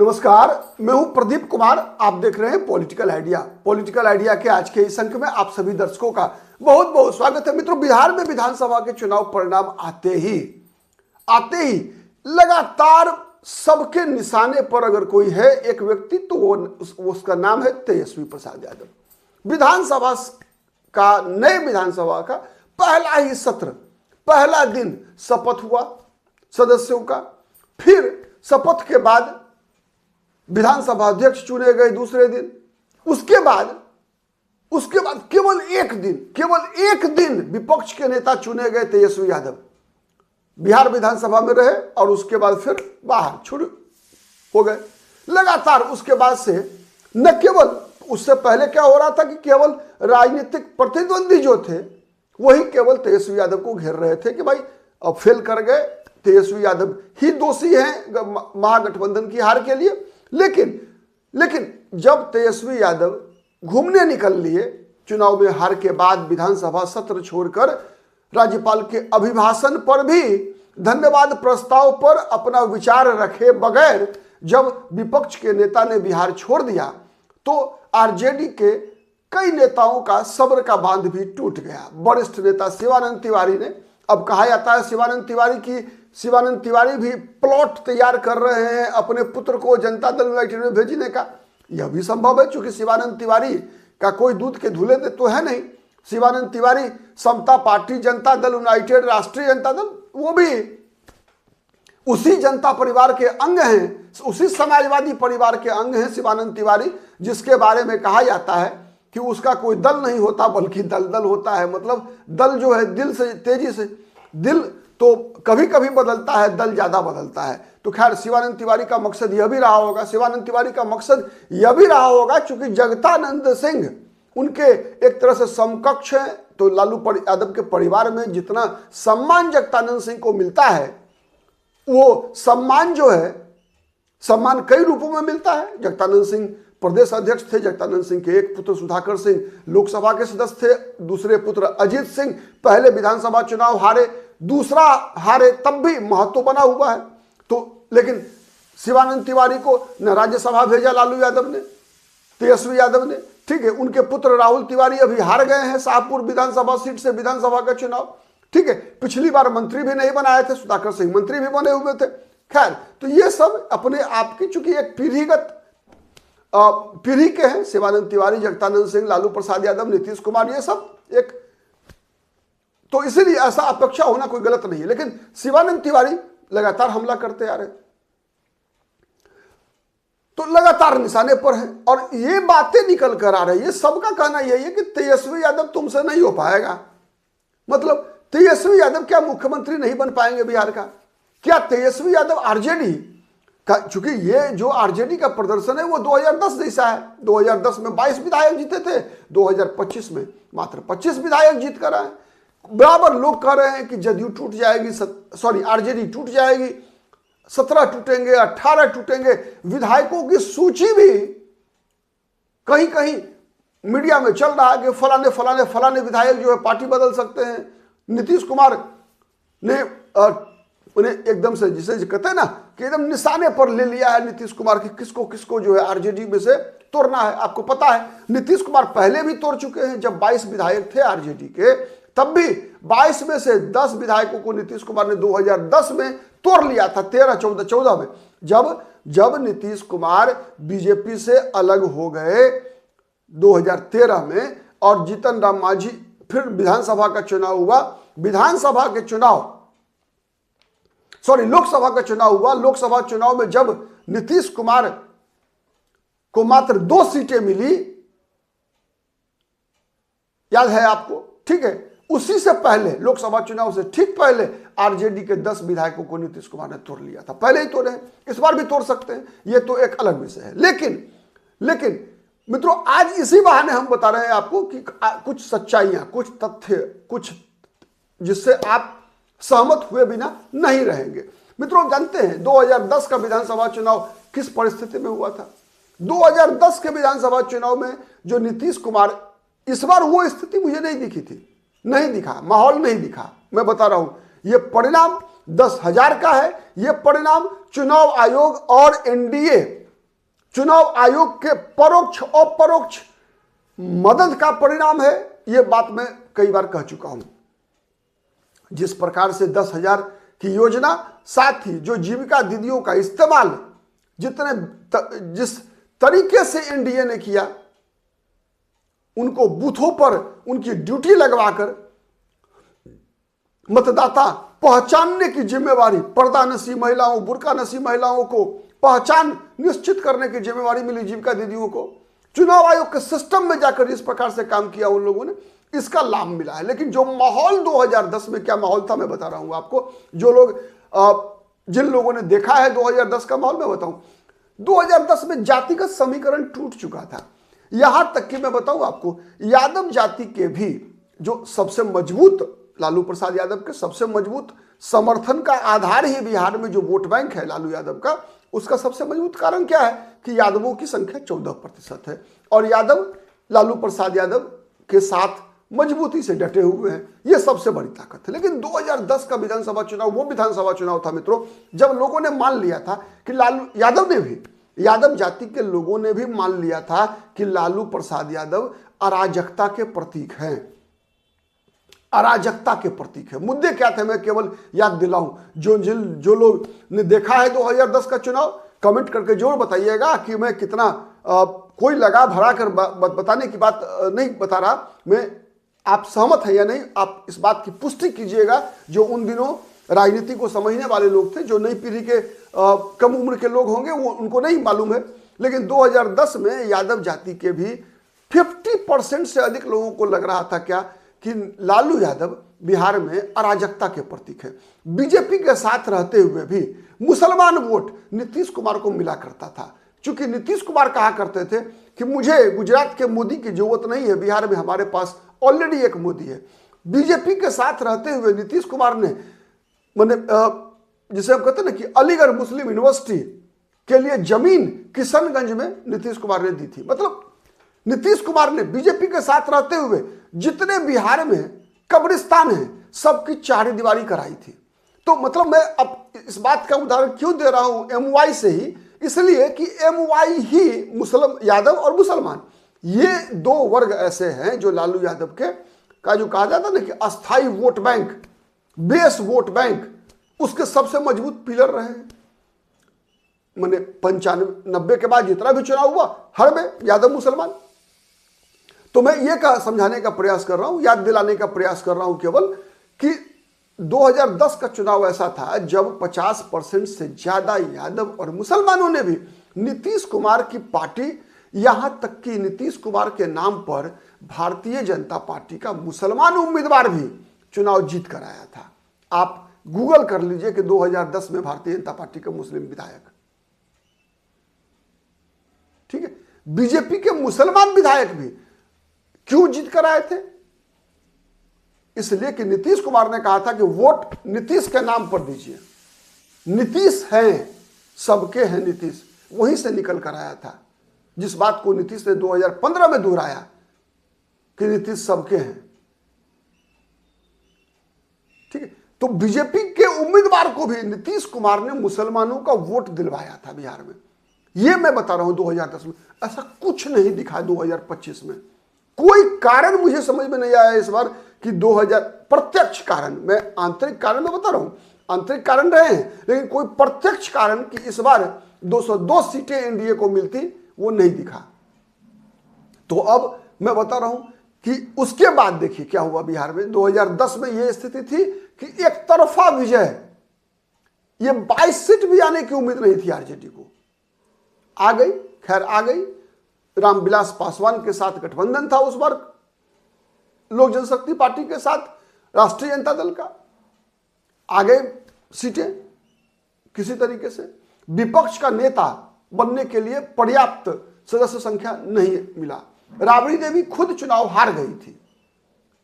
नमस्कार, मैं हूं प्रदीप कुमार। आप देख रहे हैं पॉलिटिकल आइडिया। पॉलिटिकल आइडिया के आज के इस अंक में आप सभी दर्शकों का बहुत बहुत स्वागत है। मित्रों, बिहार में विधानसभा के चुनाव परिणाम आते ही लगातार सबके निशाने पर अगर कोई है एक व्यक्ति तो वो उसका नाम है तेजस्वी प्रसाद यादव। नए विधानसभा का पहला ही सत्र, पहला दिन शपथ हुआ सदस्यों का। फिर शपथ के बाद विधानसभा अध्यक्ष चुने गए दूसरे दिन। उसके बाद केवल एक दिन विपक्ष के नेता चुने गए तेजस्वी यादव। बिहार विधानसभा में रहे और उसके बाद फिर बाहर छुड़ हो गए लगातार। उसके बाद से न केवल, उससे पहले क्या हो रहा था कि केवल राजनीतिक प्रतिद्वंदी जो थे वही केवल तेजस्वी यादव को घेर रहे थे कि भाई अब फेल कर गए, तेजस्वी यादव ही दोषी हैं महागठबंधन की हार के लिए। लेकिन जब तेजस्वी यादव घूमने निकल लिए चुनाव में हार के बाद, विधानसभा सत्र छोड़कर राज्यपाल के अभिभाषण पर भी धन्यवाद प्रस्ताव पर अपना विचार रखे बगैर जब विपक्ष के नेता ने बिहार छोड़ दिया तो आरजेडी के कई नेताओं का सब्र का बांध भी टूट गया। वरिष्ठ नेता शिवानंद तिवारी ने, अब कहा जाता है शिवानंद तिवारी भी प्लॉट तैयार कर रहे हैं अपने पुत्र को जनता दल यूनाइटेड में भेजने का। यह भी संभव है क्योंकि शिवानंद तिवारी का कोई दूध के धुले तो है नहीं। शिवानंद तिवारी समता पार्टी, जनता दल यूनाइटेड, राष्ट्रीय जनता दल, वो भी उसी जनता परिवार के अंग हैं, उसी समाजवादी परिवार के अंग हैं शिवानंद तिवारी, जिसके बारे में कहा जाता है कि उसका कोई दल नहीं होता बल्कि दलदल होता है। मतलब दल जो है दिल से तेजी से, दिल तो कभी कभी बदलता है, दल ज्यादा बदलता है। तो खैर शिवानंद तिवारी का मकसद यह भी रहा होगा, चूंकि जगतानंद सिंह उनके एक तरह से समकक्ष हैं। तो लालू यादव के परिवार में जितना सम्मान जगतानंद सिंह को मिलता है, वो सम्मान जो है, सम्मान कई रूपों में मिलता है। जगतानंद सिंह प्रदेश अध्यक्ष थे, जगतानंद सिंह के एक पुत्र सुधाकर सिंह लोकसभा के सदस्य थे, दूसरे पुत्र अजीत सिंह पहले विधानसभा चुनाव हारे, दूसरा हारे तब भी महत्व बना हुआ है। तो लेकिन शिवानंद तिवारी को न राज्यसभा भेजा लालू यादव ने, तेजस्वी यादव ने, ठीक है। उनके पुत्र राहुल तिवारी अभी हार गए हैं शाहपुर विधानसभा सीट से विधानसभा का चुनाव, ठीक है। पिछली बार मंत्री भी नहीं बनाए थे, सुधाकर सिंह मंत्री भी बने हुए थे। खैर, तो ये सब अपने आप की चूंकि एक पीढ़ी के हैं, शिवानंद तिवारी, जगतानंद सिंह, लालू प्रसाद यादव, नीतीश कुमार, ये सब एक, तो इसीलिए ऐसा अपेक्षा होना कोई गलत नहीं है। लेकिन शिवानंद तिवारी लगातार हमला करते आ रहे, तो लगातार निशाने पर है और ये बातें निकल कर आ रही है। सबका कहना यही है कि तेजस्वी यादव तुमसे नहीं हो पाएगा। मतलब तेजस्वी यादव क्या मुख्यमंत्री नहीं बन पाएंगे बिहार का? क्या तेजस्वी यादव आरजेडी का, चूंकि ये जो आरजेडी का प्रदर्शन है वो 2010 जैसा है। 2010 में 22 विधायक जीते थे, 2025 में मात्र 25 विधायक जीत कर आए। बराबर लोग कह रहे हैं कि जदयू टूट जाएगी, आरजेडी टूट जाएगी, 17 टूटेंगे, 18 टूटेंगे। विधायकों की सूची भी कहीं कहीं मीडिया में चल रहा है कि फलाने विधायक जो है पार्टी बदल सकते हैं। नीतीश कुमार ने उन्हें एकदम से, जिसे कहते हैं ना कि एकदम निशाने पर ले लिया है नीतीश कुमार की, किसको जो है आरजेडी में से तोड़ना है। आपको पता है नीतीश कुमार पहले भी तोड़ चुके हैं। जब 22 विधायक थे आरजेडी के, तब भी 22 में से 10 विधायकों को नीतीश कुमार ने 2010 में तोड़ लिया था। 13-14 में जब नीतीश कुमार बीजेपी से अलग हो गए 2013 में और जीतन राम मांझी, फिर विधानसभा का चुनाव हुआ, लोकसभा का चुनाव हुआ। लोकसभा चुनाव में जब नीतीश कुमार को मात्र 2 सीटें मिली, याद है आपको, ठीक है। उसी से पहले, लोकसभा चुनाव से ठीक पहले, आरजेडी के 10 विधायकों को नीतीश कुमार ने तोड़ लिया था। पहले ही तोड़े हैं, इस बार भी तोड़ सकते हैं, ये तो एक अलग विषय है। लेकिन मित्रों, आज इसी बहाने हम बता रहे हैं आपको कि कुछ सच्चाइयां, कुछ तथ्य, कुछ जिससे आप सहमत हुए बिना नहीं रहेंगे। मित्रों, जानते हैं 2010 का विधानसभा चुनाव किस परिस्थिति में हुआ था? 2010 के विधानसभा चुनाव में जो नीतीश कुमार, इस बार वो स्थिति मुझे नहीं दिखी थी, नहीं दिखा, माहौल नहीं दिखा। मैं बता रहा हूं, ये परिणाम 10,000 का है। ये परिणाम चुनाव आयोग और एनडीए चुनाव आयोग के परोक्ष अपरोक्ष मदद का परिणाम है। यह बात मैं कई बार कह चुका हूं। जिस प्रकार से 10,000 की योजना, साथ ही जो जीविका दीदियों का इस्तेमाल जिस तरीके से एनडीए ने किया, उनको बूथों पर उनकी ड्यूटी लगवाकर मतदाता पहचानने की जिम्मेवारी, पर्दा नसी महिलाओं, बुर्का नसी महिलाओं को पहचान निश्चित करने की जिम्मेवारी मिली जीविका दीदियों को। चुनाव आयोग के सिस्टम में जाकर इस प्रकार से काम किया उन लोगों ने, इसका लाभ मिला है। लेकिन जो माहौल 2010 में क्या माहौल था मैं बता रहा हूं आपको। जो लोग जिन लोगों ने देखा है 2010 का माहौल मैं बताऊं, 2010 में जातिगत समीकरण टूट चुका था। यहां तक कि मैं बताऊं आपको, यादव जाति के भी जो सबसे मजबूत, लालू प्रसाद यादव के सबसे मजबूत समर्थन का आधार ही बिहार में जो वोट बैंक है लालू यादव का, उसका सबसे मजबूत कारण क्या है कि यादवों की संख्या 14% है और यादव लालू प्रसाद यादव के साथ मजबूती से डटे हुए हैं। यह सबसे बड़ी ताकत है। लेकिन 2010 का विधानसभा चुनाव वो विधानसभा चुनाव था मित्रों, जब लोगों ने मान लिया था कि लालू यादव ने भी, यादव जाति के लोगों ने भी मान लिया था कि लालू प्रसाद यादव अराजकता के प्रतीक हैं, अराजकता के प्रतीक है। मुद्दे क्या थे मैं केवल याद दिलाऊं। जो लोग ने देखा है 2010 का चुनाव, कमेंट करके जरूर बताइएगा कि मैं कितना कोई लगा भरा कर बताने की बात नहीं बता रहा मैं, आप सहमत हैं या नहीं, आप इस बात की पुष्टि कीजिएगा। जो उन दिनों राजनीति को समझने वाले लोग थे, जो नई पीढ़ी के कम उम्र के लोग होंगे वो उनको नहीं मालूम है। लेकिन 2010 में यादव जाति के भी 50% से अधिक लोगों को लग रहा था क्या कि लालू यादव बिहार में अराजकता के प्रतीक है। बीजेपी के साथ रहते हुए भी मुसलमान वोट नीतीश कुमार को मिला करता था। चूंकि नीतीश कुमार कहा करते थे कि मुझे गुजरात के मोदी की जरूरत नहीं है, बिहार में हमारे पास ऑलरेडी एक मोदी है। बीजेपी के साथ रहते हुए नीतीश कुमार ने जिसे हम कहते हैं ना कि अलीगढ़ मुस्लिम यूनिवर्सिटी के लिए जमीन किशनगंज में नीतीश कुमार ने दी थी। मतलब नीतीश कुमार ने बीजेपी के साथ रहते हुए जितने बिहार में कब्रिस्तान हैं सबकी चारदीवारी कराई थी। तो मतलब मैं अब इस बात का उदाहरण क्यों दे रहा हूं एमवाई से ही, इसलिए कि एमवाई ही मुस्लिम यादव और मुसलमान ये दो वर्ग ऐसे हैं जो लालू यादव के का जो कहा जाता ना कि अस्थाई vote bank, base vote bank, उसके सबसे मजबूत पिलर रहे हैं। मैंने 95 के बाद जितना भी चुनाव हुआ हर में यादव मुसलमान। तो मैं ये समझाने का प्रयास कर रहा हूं, याद दिलाने का प्रयास कर रहा हूं केवल कि 2010 का चुनाव ऐसा था जब 50% से ज्यादा यादव और मुसलमानों ने भी नीतीश कुमार की पार्टी, यहां तक कि नीतीश कुमार के नाम पर भारतीय जनता पार्टी का मुसलमान उम्मीदवार भी चुनाव जीत कर आया था। आप गूगल कर लीजिए कि 2010 में भारतीय जनता पार्टी के मुस्लिम विधायक, ठीक है, बीजेपी के मुसलमान विधायक भी क्यों जीत कर आए थे? इसलिए कि नीतीश कुमार ने कहा था कि वोट नीतीश के नाम पर दीजिए। नीतीश हैं, सबके हैं नीतीश, वहीं से निकल कर आया था। जिस बात को नीतीश ने 2015 में दोहराया कि नीतीश सबके हैं, ठीक है। तो बीजेपी के उम्मीदवार को भी नीतीश कुमार ने मुसलमानों का वोट दिलवाया था बिहार में। यह मैं बता रहा हूं 2010 में। ऐसा कुछ नहीं दिखा 2025 में। कोई कारण मुझे समझ में नहीं आया इस बार कि 2000 प्रत्यक्ष कारण, मैं आंतरिक कारण में बता रहा हूं, आंतरिक कारण रहे हैं, लेकिन कोई प्रत्यक्ष कारण कि इस बार 202 सीटें एनडीए को मिलती वो नहीं दिखा। तो अब मैं बता रहा हूं कि उसके बाद देखिए क्या हुआ बिहार में। 2010 में यह स्थिति थी कि एक तरफा विजय, ये 22 सीट भी आने की उम्मीद नहीं थी आरजेडी को, आ गई, खैर आ गई। रामविलास पासवान के साथ गठबंधन था उस बार, लोक जनशक्ति पार्टी के साथ राष्ट्रीय जनता दल का, आ गए सीटें किसी तरीके से। विपक्ष का नेता बनने के लिए पर्याप्त सदस्य संख्या नहीं मिला। राबड़ी देवी खुद चुनाव हार गई थी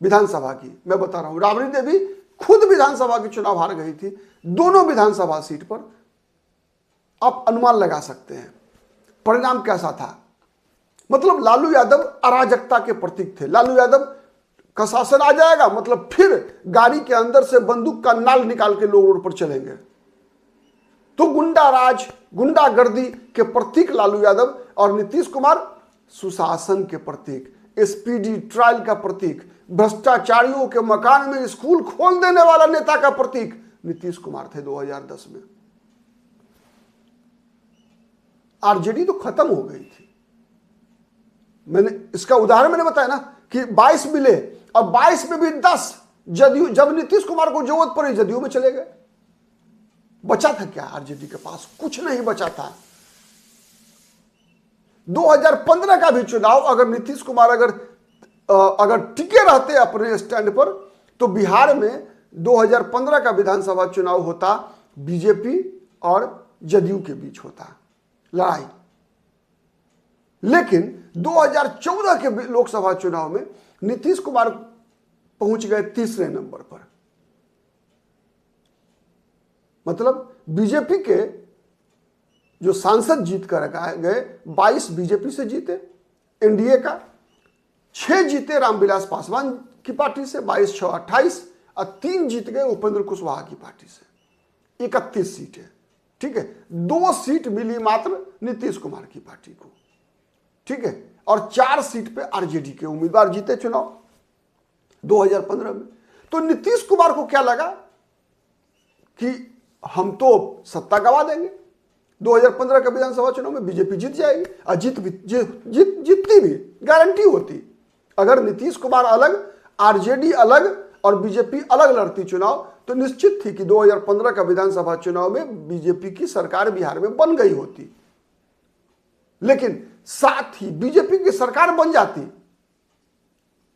विधानसभा की, मैं बता रहा हूं, राबड़ी देवी खुद विधानसभा की चुनाव हार गई थी दोनों विधानसभा सीट पर। आप अनुमान लगा सकते हैं परिणाम कैसा था। मतलब लालू यादव अराजकता के प्रतीक थे। लालू यादव का शासन आ जाएगा मतलब फिर गाड़ी के अंदर से बंदूक का नाल निकाल के लोग रोड पर चलेंगे। तो गुंडा राज, गुंडागर्दी के प्रतीक लालू यादव और नीतीश कुमार सुशासन के प्रतीक, स्पीडी ट्रायल का प्रतीक, भ्रष्टाचारियों के मकान में स्कूल खोल देने वाला नेता का प्रतीक नीतीश कुमार थे 2010 में। आरजेडी तो खत्म हो गई थी। मैंने इसका उदाहरण मैंने बताया ना कि 22 मिले और 22 में भी 10 जदयू, जब नीतीश कुमार को जरूरत पड़ी जदयू में चले गए। बचा था क्या आरजेडी के पास? कुछ नहीं बचा था। 2015 का भी चुनाव अगर नीतीश कुमार अगर टिके रहते अपने स्टैंड पर तो बिहार में 2015 का विधानसभा चुनाव होता बीजेपी और जदयू के बीच होता लड़ाई। लेकिन 2014 के लोकसभा चुनाव में नीतीश कुमार पहुंच गए तीसरे नंबर पर। मतलब बीजेपी के जो सांसद जीत कर गए 22 बीजेपी से जीते एनडीए का, 6 जीते रामविलास पासवान की पार्टी से 22-6-28 और 3 जीत गए उपेंद्र कुशवाहा की पार्टी से। 31 सीटें, ठीक है। 2 सीट मिली मात्र नीतीश कुमार की पार्टी को, ठीक है। और 4 सीट पे आरजेडी के उम्मीदवार जीते चुनाव 2015 में। तो नीतीश कुमार को क्या लगा कि हम तो सत्ता गवा देंगे, 2015 के विधानसभा चुनाव में बीजेपी जीत जाएगी और जीतती भी गारंटी होती। अगर नीतीश कुमार अलग, आरजेडी अलग और बीजेपी अलग लड़ती चुनाव तो निश्चित थी कि 2015 का विधानसभा चुनाव में बीजेपी की सरकार बिहार में बन गई होती। लेकिन साथ ही बीजेपी की सरकार बन जाती,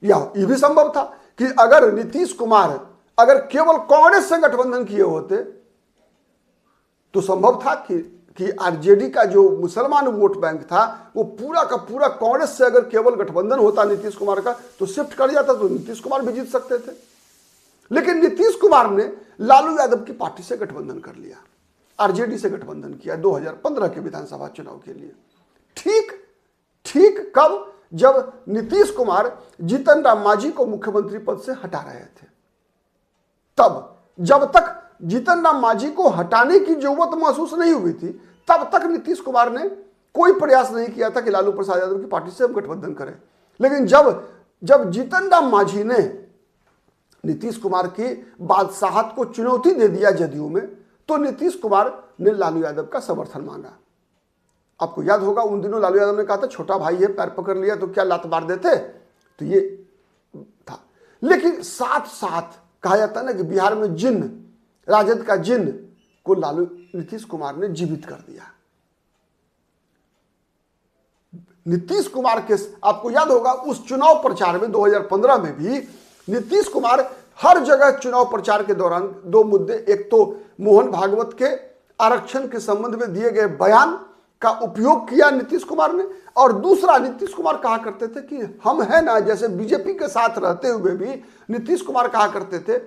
या यह भी संभव था कि अगर नीतीश कुमार अगर केवल कांग्रेस से गठबंधन किए होते तो संभव था कि आरजेडी का जो मुसलमान वोट बैंक था वो पूरा का पूरा कांग्रेस से अगर केवल गठबंधन होता नीतीश कुमार का तो शिफ्ट कर जाता, तो नीतीश कुमार भी जीत सकते थे। लेकिन नीतीश कुमार ने लालू यादव की पार्टी से गठबंधन कर लिया, आरजेडी से गठबंधन किया 2015 के विधानसभा चुनाव के लिए। ठीक कब? जब नीतीश कुमार जीतन राम मांझी को मुख्यमंत्री पद से हटा रहे थे, तब। जब तक जीतन राम मांझी को हटाने की जरूरत महसूस नहीं हुई थी तब तक नीतीश कुमार ने कोई प्रयास नहीं किया था कि लालू प्रसाद यादव की पार्टी से हम गठबंधन करें। लेकिन जब जीतन राम मांझी ने नीतीश कुमार की बादशाहत को चुनौती दे दिया जदयू में, तो नीतीश कुमार ने लालू यादव का समर्थन मांगा। आपको याद होगा उन दिनों लालू यादव ने कहा था छोटा भाई है, पैर पकड़ लिया तो क्या लात मार देते, तो ये था। लेकिन साथ साथ कहा जाता है ना कि बिहार में जिन्न, राजद का जिन्न को नीतीश कुमार ने जीवित कर दिया। नीतीश कुमार के, आपको याद होगा उस चुनाव प्रचार में 2015 में भी नीतीश कुमार हर जगह चुनाव प्रचार के दौरान 2 मुद्दे, एक तो मोहन भागवत के आरक्षण के संबंध में दिए गए बयान का उपयोग किया नीतीश कुमार ने, और दूसरा नीतीश कुमार कहा करते थे कि हम है ना, जैसे बीजेपी के साथ रहते हुए भी नीतीश कुमार कहा करते थे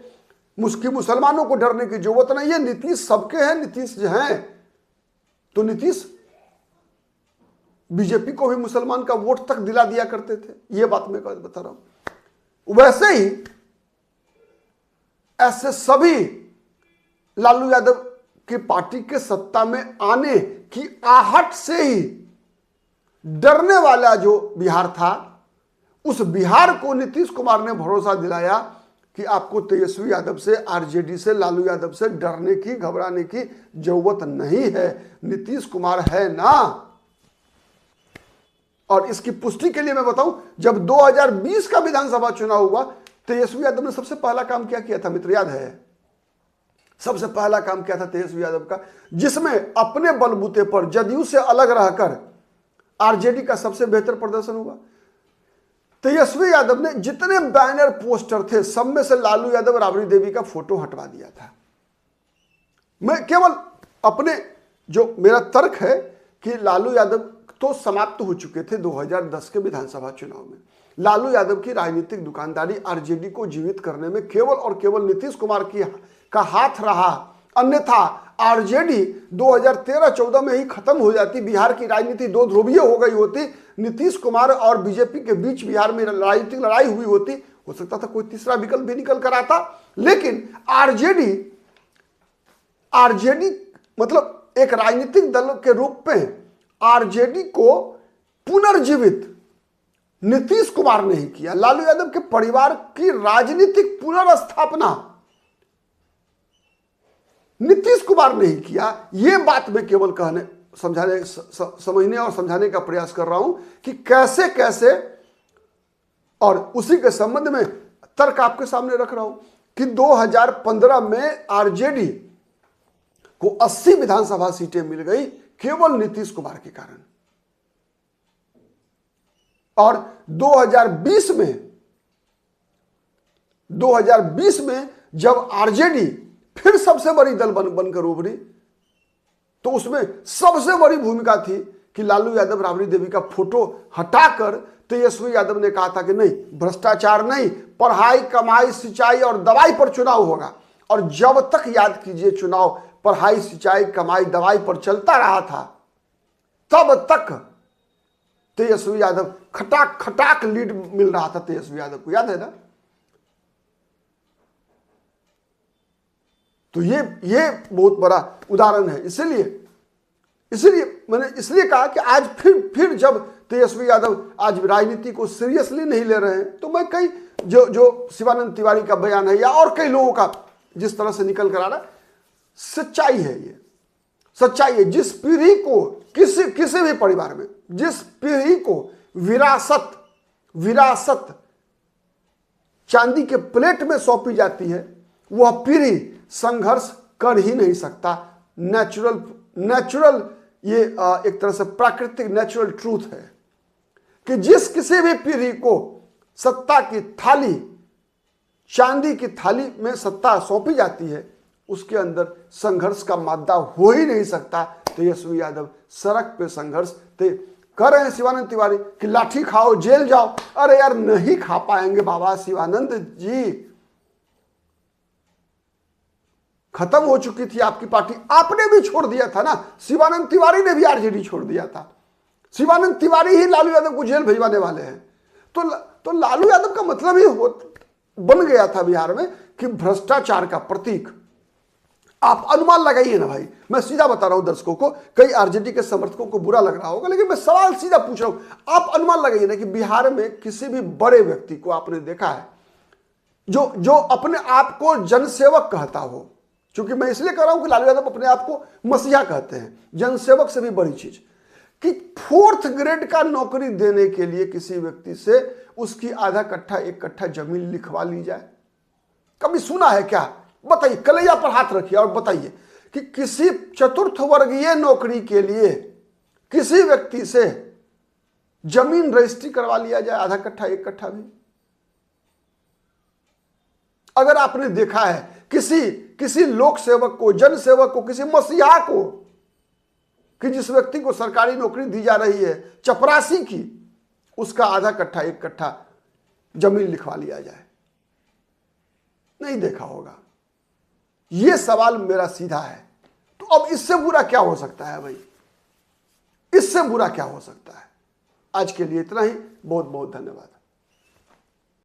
मुसलमानों को डरने की जरूरत नहीं है, नीतीश सबके हैं, नीतीश जो हैं। तो नीतीश बीजेपी को भी मुसलमान का वोट तक दिला दिया करते थे। यह बात मैं बता रहा हूं। वैसे ही ऐसे सभी लालू यादव की पार्टी के सत्ता में आने की आहट से ही डरने वाला जो बिहार था, उस बिहार को नीतीश कुमार ने भरोसा दिलाया कि आपको तेजस्वी यादव से, आरजेडी से, लालू यादव से डरने की, घबराने की जरूरत नहीं है, नीतीश कुमार है ना। और इसकी पुष्टि के लिए मैं बताऊं, जब 2020 का विधानसभा चुनाव हुआ, तेजस्वी यादव ने सबसे पहला काम क्या किया था मित्र, याद है? सबसे पहला काम क्या था तेजस्वी यादव का, जिसमें अपने बलबूते पर जदयू से अलग रहकर आरजेडी का सबसे बेहतर प्रदर्शन हुआ। तेजस्वी यादव ने जितने बैनर पोस्टर थे सब में से लालू यादव, राबड़ी देवी का फोटो हटवा दिया था। मैं केवल अपने, जो मेरा तर्क है कि लालू यादव तो समाप्त हो चुके थे 2010 के विधानसभा चुनाव में। लालू यादव की राजनीतिक दुकानदारी आरजेडी को जीवित करने में केवल और केवल नीतीश कुमार का हाथ रहा, अन्यथा आरजेडी 2013-14 में ही खत्म हो जाती, बिहार की राजनीति 2 ध्रुवीय हो गई होती, नीतीश कुमार और बीजेपी के बीच बिहार में राजनीतिक लड़ाई हुई होती, हो सकता था कोई तीसरा विकल्प भी निकल कर आता। लेकिन आरजेडी मतलब एक राजनीतिक दल के रूप में आरजेडी को पुनर्जीवित नीतीश कुमार ने ही किया। लालू यादव के परिवार की राजनीतिक पुनर्स्थापना नीतीश कुमार ने ही किया। यह बात मैं केवल समझने और समझाने का प्रयास कर रहा हूं कि कैसे कैसे, और उसी के संबंध में तर्क आपके सामने रख रहा हूं कि 2015 में आरजेडी को 80 विधानसभा सीटें मिल गई केवल नीतीश कुमार के कारण। और 2020 में जब आरजेडी फिर सबसे बड़ी दल बनकर उभरी तो उसमें सबसे बड़ी भूमिका थी कि लालू यादव राबड़ी देवी का फोटो हटाकर तेजस्वी यादव ने कहा था कि नहीं, भ्रष्टाचार नहीं, पढ़ाई, कमाई, सिंचाई और दवाई पर चुनाव होगा। और जब तक, याद कीजिए, चुनाव पढ़ाई, सिंचाई, कमाई, दवाई पर चलता रहा था, तब तक तेजस्वी यादव खटाक खटाक लीड मिल रहा था तेजस्वी यादव को, याद है ना। तो ये बहुत बड़ा उदाहरण है। इसीलिए मैंने इसलिए कहा कि आज फिर जब तेजस्वी यादव आज राजनीति को सीरियसली नहीं ले रहे हैं, तो मैं कई जो शिवानंद तिवारी का बयान है या और कई लोगों का जिस तरह से निकल कर आ रहा है, सच्चाई है। ये सच्चाई है। जिस पीढ़ी को किसी भी परिवार में जिस पीढ़ी को विरासत चांदी के प्लेट में सौंपी जाती है, वह पीढ़ी संघर्ष कर ही नहीं सकता। नेचुरल ये एक तरह से प्राकृतिक नेचुरल ट्रूथ है कि जिस किसी भी पीढ़ी को सत्ता की थाली, चांदी की थाली में सत्ता सौंपी जाती है, उसके अंदर संघर्ष का मादा हो ही नहीं सकता। तेजस्वी यादव सड़क पे संघर्ष कर रहे हैं। शिवानंद तिवारी कि लाठी खाओ, जेल जाओ। अरे यार, नहीं खा पाएंगे बाबा शिवानंद जी। खत्म हो चुकी थी आपकी पार्टी, आपने भी छोड़ दिया था ना। शिवानंद तिवारी ने भी आरजेडी छोड़ दिया था। शिवानंद तिवारी ही लालू यादव को जेल भिजवाने वाले हैं। तो लालू यादव का मतलब ही बन गया था बिहार में कि भ्रष्टाचार का प्रतीक। आप अनुमान लगाइए ना भाई, मैं सीधा बता रहा हूं दर्शकों को, कई आरजेडी के समर्थकों को बुरा लग रहा होगा, लेकिन मैं सवाल सीधा पूछ रहा हूं। आप अनुमान लगाइए ना कि बिहार में किसी भी बड़े व्यक्ति को आपने देखा है जो अपने आप को जनसेवक कहता हो। क्योंकि मैं इसलिए कह रहा हूं कि लालू यादव अपने आप को मसीहा कहते हैं, जनसेवक से भी बड़ी चीज, कि 4th ग्रेड का नौकरी देने के लिए किसी व्यक्ति से उसकी आधा कट्ठा 1 कट्ठा जमीन लिखवा ली जाए। कभी सुना है क्या? बताइए, कलैया पर हाथ रखिए और बताइए कि किसी 4th वर्गीय नौकरी के लिए किसी व्यक्ति से जमीन रजिस्ट्री करवा लिया जाए, आधा कट्ठा 1 कट्ठा भी। अगर आपने देखा है किसी लोक सेवक को, जन सेवक को, किसी मसीहा को, कि जिस व्यक्ति को सरकारी नौकरी दी जा रही है चपरासी की, उसका आधा कट्ठा 1 कट्ठा जमीन लिखवा लिया जाए, नहीं देखा होगा। यह सवाल मेरा सीधा है। तो अब इससे बुरा क्या हो सकता है भाई? इससे बुरा क्या हो सकता है? आज के लिए इतना ही। बहुत बहुत धन्यवाद।